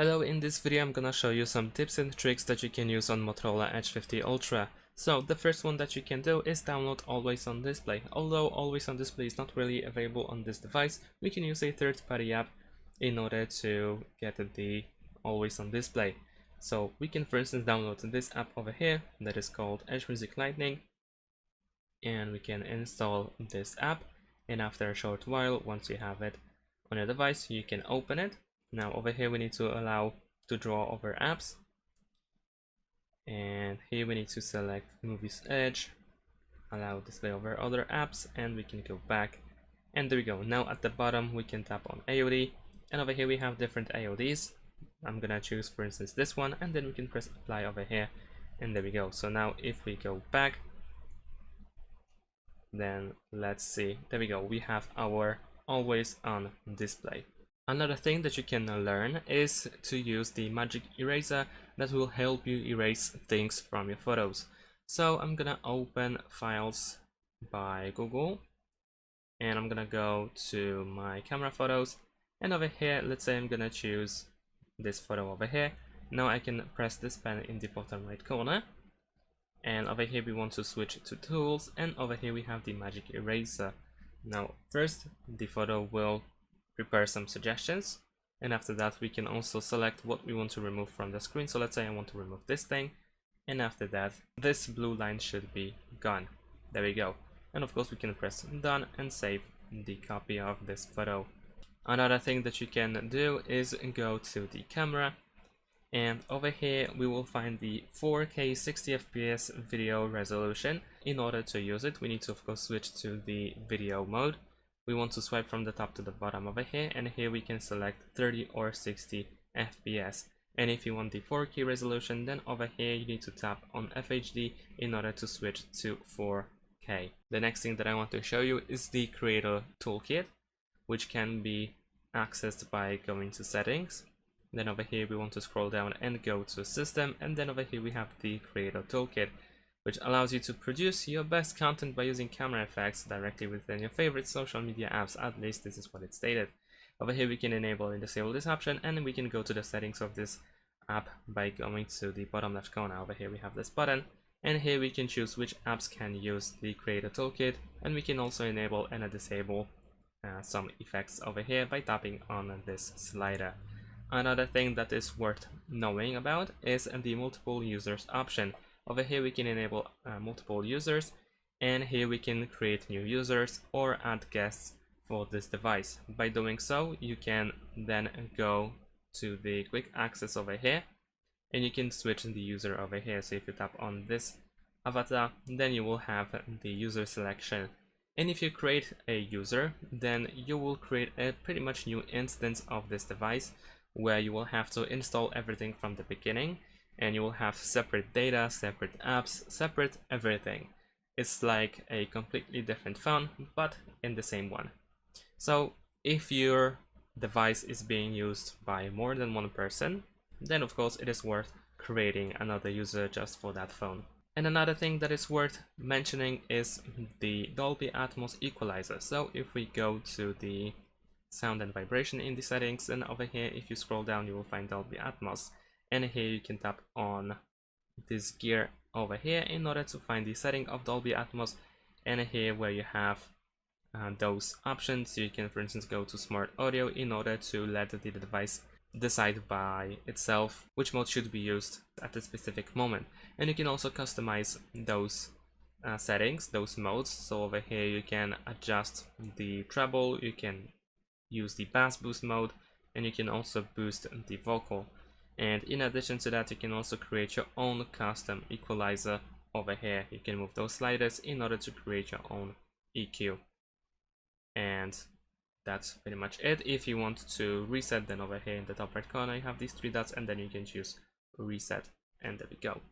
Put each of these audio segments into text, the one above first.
Hello, in this video I'm gonna show you some tips and tricks that you can use on Motorola Edge 50 Ultra. So the first one that you can do is download Always On Display. Although Always On Display is not really available on this device, we can use a third-party app in order to get the Always On Display. So we can for instance download this app over here that is called Edge Music Lightning, and we can install this app, and after a short while, once you have it on your device, you can open it. Now over here we need to allow to draw over apps, and here we need to select Movies Edge, allow display over other apps, and we can go back, and there we go. Now at the bottom we can tap on AOD, and over here we have different AODs. I'm gonna choose for instance this one, and then we can press apply over here, and there we go. So now if we go back, then let's see, there we go, we have our Always On Display. Another thing that you can learn is to use the magic eraser that will help you erase things from your photos. So I'm gonna open Files by Google, and I'm gonna go to my camera photos, and over here let's say I'm gonna choose this photo over here. Now I can press this pen in the bottom right corner, and over here we want to switch to tools, and over here we have the magic eraser. Now first the photo will prepare some suggestions, and after that we can also select what we want to remove from the screen. So let's say I want to remove this thing, and after that this blue line should be gone. There we go. And of course we can press done and save the copy of this photo. Another thing that you can do is go to the camera, and over here we will find the 4K 60 FPS video resolution. In order to use it, we need to of course switch to the video mode. We want to swipe from the top to the bottom over here, and here we can select 30 or 60 FPS. And if you want the 4K resolution, then over here you need to tap on FHD in order to switch to 4K. The next thing that I want to show you is the Creator Toolkit, which can be accessed by going to Settings. Then over here we want to scroll down and go to System, and then over here we have the Creator Toolkit, which allows you to produce your best content by using camera effects directly within your favorite social media apps. At least this is what it stated. Over here we can enable and disable this option, and we can go to the settings of this app by going to the bottom left corner. Over here we have this button, and here we can choose which apps can use the Creator Toolkit, and we can also enable and disable some effects over here by tapping on this slider. Another thing that is worth knowing about is the multiple users option. Over here we can enable multiple users, and here we can create new users or add guests for this device. By doing so, you can then go to the quick access over here, and you can switch the user over here. So if you tap on this avatar, then you will have the user selection. And if you create a user, then you will create a pretty much new instance of this device, where you will have to install everything from the beginning, and you will have separate data, separate apps, separate everything. It's like a completely different phone, but in the same one. So if your device is being used by more than one person, then of course it is worth creating another user just for that phone. And another thing that is worth mentioning is the Dolby Atmos equalizer. So if we go to the sound and vibration in the settings, and over here if you scroll down you will find Dolby Atmos, and here you can tap on this gear over here in order to find the setting of Dolby Atmos, and here where you have those options, you can for instance go to Smart Audio in order to let the device decide by itself which mode should be used at a specific moment. And you can also customize those settings, those modes. So over here you can adjust the treble, you can use the bass boost mode, and you can also boost the vocal. And in addition to that, you can also create your own custom equalizer over here. You can move those sliders in order to create your own EQ. And that's pretty much it. If you want to reset, then over here in the top right corner you have these three dots, and then you can choose reset, and there we go.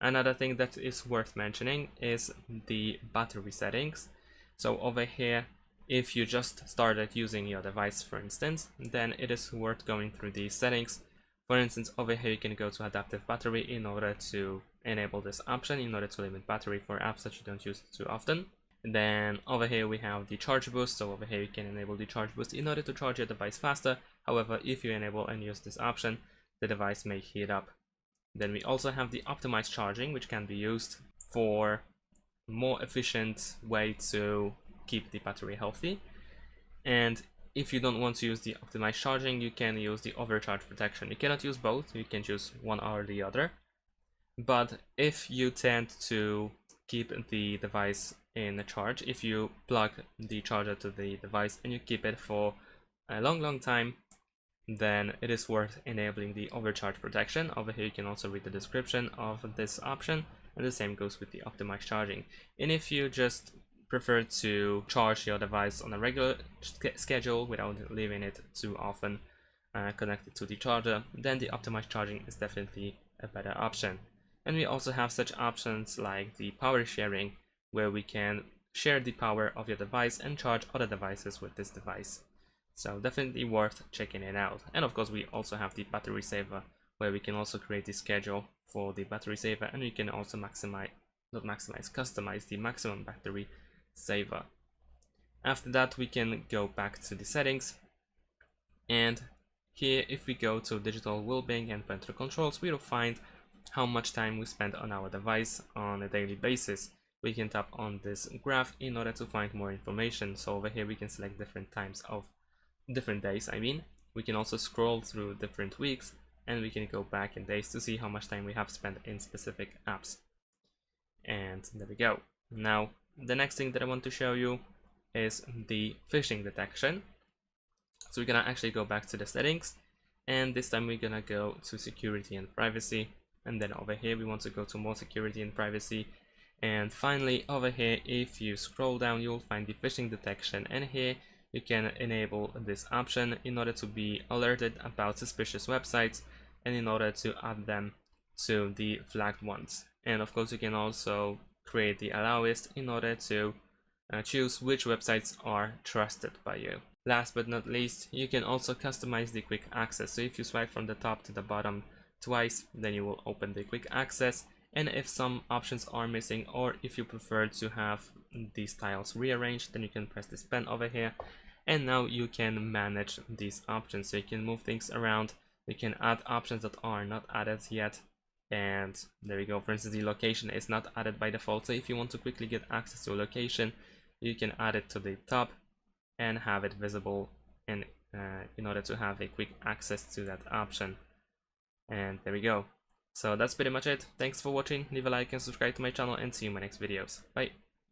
Another thing that is worth mentioning is the battery settings. So over here, if you just started using your device for instance, then it is worth going through these settings. For instance, over here you can go to adaptive battery in order to enable this option, in order to limit battery for apps that you don't use too often. And then over here we have the charge boost. So over here you can enable the charge boost in order to charge your device faster However, if you enable and use this option, the device may heat up. Then we also have the optimized charging, which can be used for more efficient way to keep the battery healthy. And if you don't want to use the optimized charging, you can use the overcharge protection. You cannot use both, you can choose one or the other. But if you tend to keep the device in a charge, if you plug the charger to the device and you keep it for a long time, then it is worth enabling the overcharge protection. Over here you can also read the description of this option, and the same goes with the optimized charging. And if you just prefer to charge your device on a regular schedule without leaving it too often connected to the charger, then the optimized charging is definitely a better option. And we also have such options like the power sharing, where we can share the power of your device and charge other devices with this device. So definitely worth checking it out. And of course we also have the battery saver, where we can also create the schedule for the battery saver, and we can also customize the maximum battery saver. After that we can go back to the settings, and here if we go to digital well-being and parental controls, we will find how much time we spend on our device on a daily basis. We can tap on this graph in order to find more information. So over here we can select different times of different days. We can also scroll through different weeks, and we can go back in days to see how much time we have spent in specific apps. And there we go. Now the next thing that I want to show you is the phishing detection. So we're gonna actually go back to the settings, and this time we're gonna go to security and privacy, and then over here we want to go to more security and privacy. And finally over here, if you scroll down, you'll find the phishing detection, and here you can enable this option in order to be alerted about suspicious websites and in order to add them to the flagged ones. And of course you can also create the allow list in order to choose which websites are trusted by you. Last but not least, you can also customize the quick access. So if you swipe from the top to the bottom twice, then you will open the quick access. And if some options are missing, or if you prefer to have these tiles rearranged, then you can press this pen over here, and now you can manage these options. So you can move things around, you can add options that are not added yet, and there we go. For instance, the location is not added by default, so if you want to quickly get access to a location, you can add it to the top and have it visible in order to have a quick access to that option. And there we go. So that's pretty much it. Thanks for watching. Leave a like and subscribe to my channel, and see you in my next videos. Bye.